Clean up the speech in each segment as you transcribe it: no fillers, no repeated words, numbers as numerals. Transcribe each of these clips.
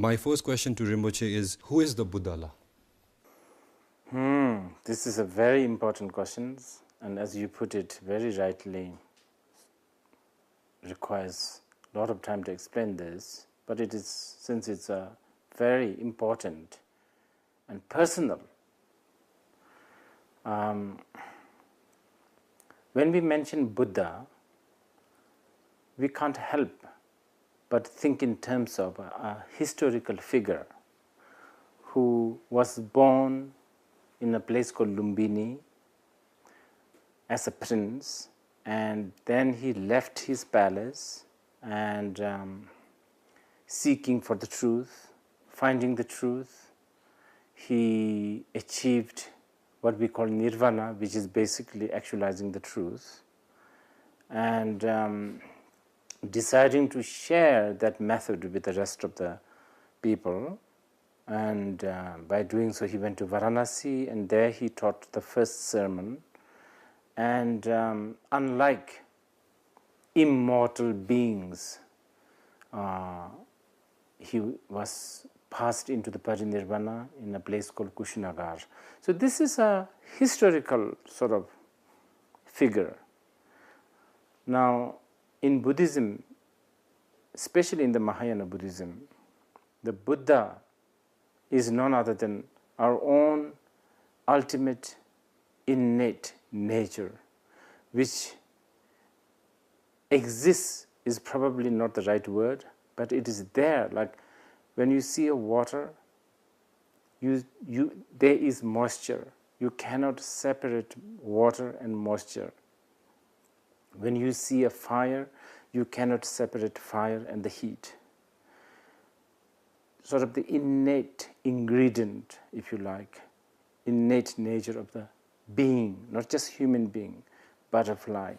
My first question to Rinpoche is, who is the Buddha? This is a very important question, and as you put it very rightly, requires a lot of time to explain this, but it is, since it's a very important and personal. When we mention Buddha, we can't help but think in terms of a historical figure who was born in a place called Lumbini as a prince, and then he left his palace and seeking for the truth, finding the truth. He achieved what we call nirvana, which is basically actualizing the truth, and deciding to share that method with the rest of the people. And by doing so, he went to Varanasi, and there he taught the first sermon. And unlike immortal beings, he was passed into the parinirvana in a place called Kushinagar. So this is a historical sort of figure. Now, in Buddhism, especially in the Mahayana Buddhism, the Buddha is none other than our own ultimate innate nature, which exists is probably not the right word, but it is there. Like when you see a water, there is moisture. You cannot separate water and moisture. When you see a fire, you cannot separate fire and the heat. Sort of the innate ingredient, if you like, innate nature of the being, not just human being, butterfly,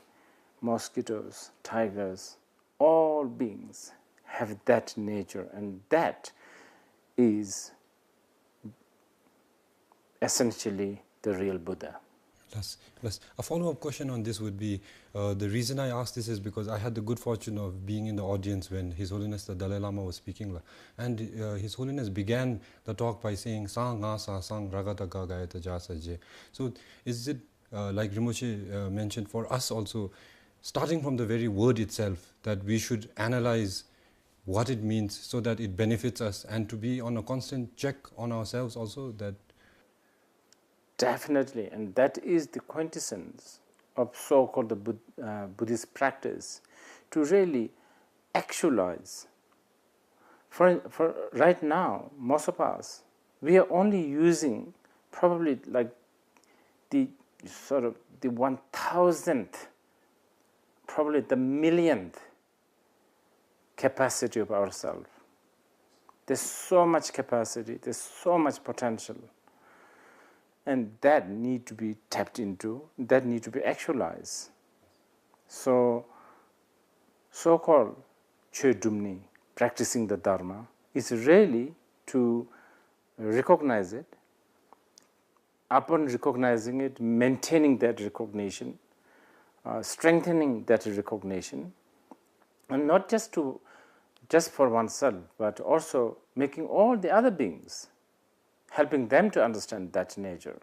mosquitoes, tigers, all beings have that nature, and that is essentially the real Buddha. A follow-up question on this would be, the reason I asked this is because I had the good fortune of being in the audience when His Holiness the Dalai Lama was speaking, and His Holiness began the talk by saying Sang Nga Sa Sang Ragata Ga Gayata Jasa Je. So is it, like Rinpoche mentioned, for us also, starting from the very word itself, that we should analyze what it means so that it benefits us, and to be on a constant check on ourselves also? That Definitely, and that is the quintessence of so-called the Buddhist practice, to really actualize. For right now, most of us, we are only using probably like the sort of the 1,000th, probably the millionth capacity of ourselves. There's so much capacity, there's so much potential. And that need to be tapped into, that need to be actualized. So, so-called Chödumni, practicing the Dharma, is really to recognize it. Upon recognizing it, maintaining that recognition, strengthening that recognition, and not just for oneself, but also making all the other beings, helping them to understand that nature.